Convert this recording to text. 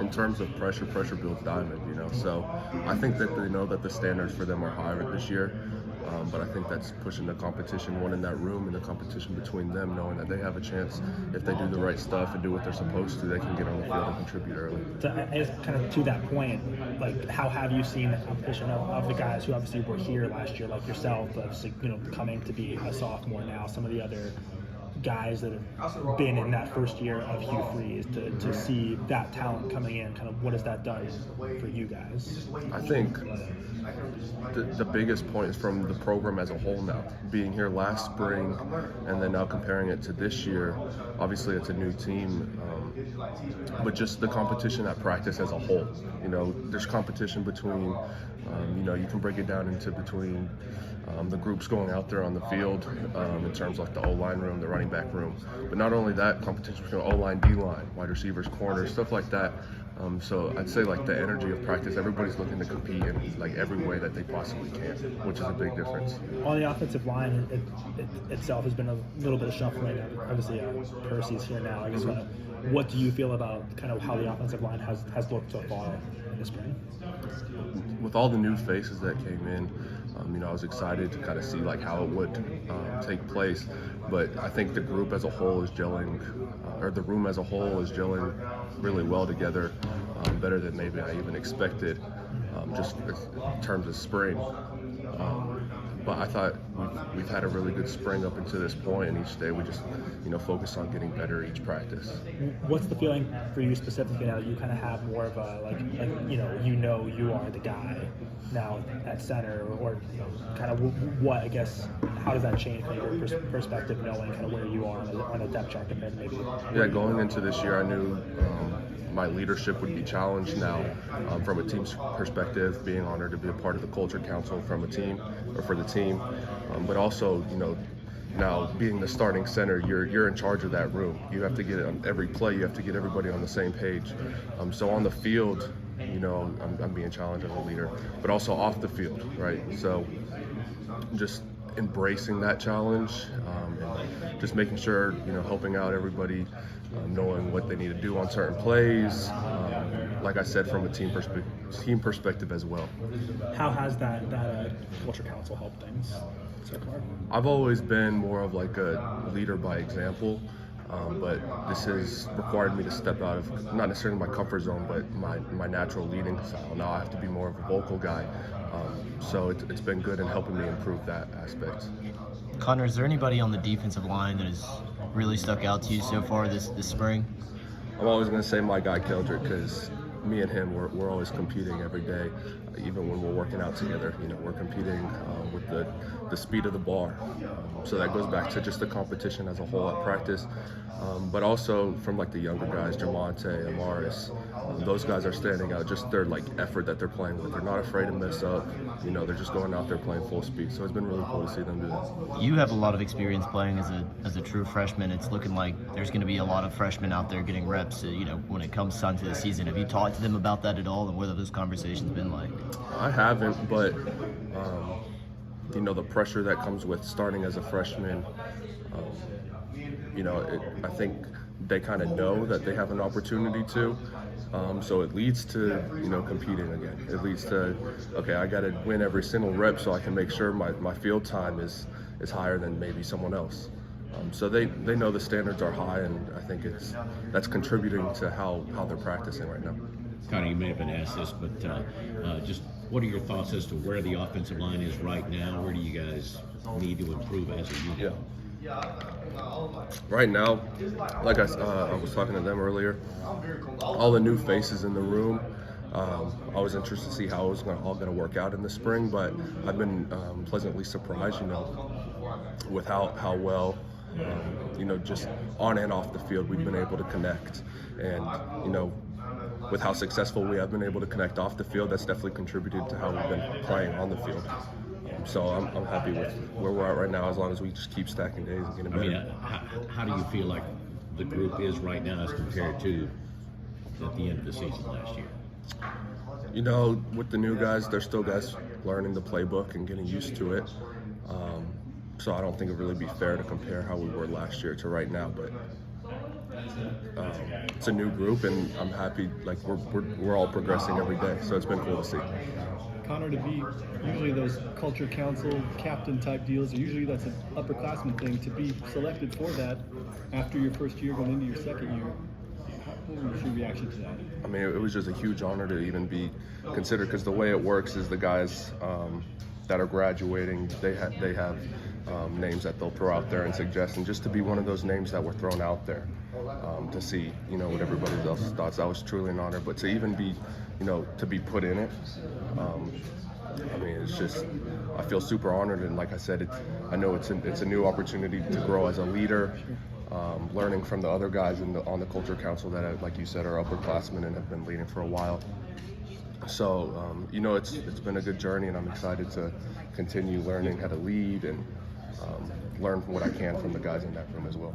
in terms of pressure builds diamond, So I think that they know that the standards for them are higher this year. But I think that's pushing the competition, one in that room, and the competition between them, knowing that they have a chance, if they do the right stuff and do what they're supposed to, they can get on the field and contribute early. So I guess kind of to that point, like how have you seen the competition of the guys who obviously were here last year, like yourself, obviously coming to be a sophomore now, some of the other guys that have been in that first year of Hugh Freeze to see that talent coming in, kind of what has that done for you guys? I think the biggest point is from the program as a whole now. Being here last spring and then now comparing it to this year, obviously it's a new team, but just the competition at practice as a whole. There's competition between, you can break it down into between the groups going out there on the field in terms of like the O-line room, the running back room. But not only that, competition between O-line, D-line, wide receivers, corners, stuff like that. So I'd say like the energy of practice, everybody's looking to compete in like every way that they possibly can, which is a big difference. On the offensive line it itself has been a little bit of shuffling. Obviously, Percy's here now. I guess what do you feel about kind of how the offensive line has looked so far in the spring? With all the new faces that came in, I was excited to kind of see like how it would take place. But I think the group as a whole is gelling, or the room as a whole is gelling really well together, better than maybe I even expected, just in terms of spring. But I thought we've had a really good spring up until this point, and each day we just, focus on getting better each practice. What's the feeling for you specifically now that you kind of have more of a, you are the guy now at center, or kind of what, I guess, how does that change from your perspective, knowing kind of where you are on a depth chart compared to maybe? Yeah, going into this year, I knew my leadership would be challenged now from a team's perspective, being honored to be a part of the culture council from a team or for the team, but also, now being the starting center, you're in charge of that room. You have to get it on every play. You have to get everybody on the same page. So on the field, I'm being challenged as a leader, but also off the field, right? So just embracing that challenge, and just making sure, helping out everybody, knowing what they need to do on certain plays. Like I said, from a team perspective as well. How has that culture council helped things so far? I've always been more of like a leader by example, but this has required me to step out of not necessarily my comfort zone, but my natural leading style. Now I have to be more of a vocal guy, so it's been good in helping me improve that aspect. Connor, is there anybody on the defensive line that has really stuck out to you so far this spring? I'm always going to say my guy Keldrick, because me and him, we're always competing every day, even when we're working out together. We're competing with the speed of the bar. So that goes back to just the competition as a whole at practice, but also from like the younger guys, Jamonte, Amaris. Those guys are standing out. Just their like effort that they're playing with. They're not afraid to mess up. They're just going out there playing full speed. So it's been really cool to see them do that. You have a lot of experience playing as a true freshman. It's looking like there's going to be a lot of freshmen out there getting reps. When it comes time to the season, have you talked to them about that at all, and what have those conversations been like? I haven't, but the pressure that comes with starting as a freshman, I think they kind of know that they have an opportunity to. So it leads to, competing again. It leads to, okay, I got to win every single rep so I can make sure my field time is higher than maybe someone else. So they know the standards are high, and I think that's contributing to how they're practicing right now. Connor, you may have been asked this, but just what are your thoughts as to where the offensive line is right now? Where do you guys need to improve as a unit? Right now, like I was talking to them earlier, all the new faces in the room, I was interested to see how it was all going to work out in the spring, but I've been pleasantly surprised, with how well, just on and off the field we've been able to connect, and with how successful we have been able to connect off the field, that's definitely contributed to how we've been playing on the field. So I'm happy with where we're at right now, as long as we just keep stacking days and getting better. How do you feel like the group is right now as compared to at the end of the season last year? With the new guys, there's still guys learning the playbook and getting used to it. So I don't think it would really be fair to compare how we were last year to right now, but it's a new group, and I'm happy. Like we're all progressing every day, so it's been cool to see. Connor, to be usually those culture council captain type deals, usually that's an upperclassman thing. To be selected for that after your first year going into your second year, what was your reaction to that? I mean, it was just a huge honor to even be considered, because the way it works is the guys that are graduating, they have names that they'll throw out there and suggest, and just to be one of those names that were thrown out there, to see, what everybody else thought, that was truly an honor. But to even be, to be put in it, I mean, it's just, I feel super honored, and like I said, I know it's a new opportunity to grow as a leader, learning from the other guys on the Culture Council that, like you said, are upperclassmen and have been leading for a while. So, it's been a good journey, and I'm excited to continue learning how to lead and learn what I can from the guys in that room as well.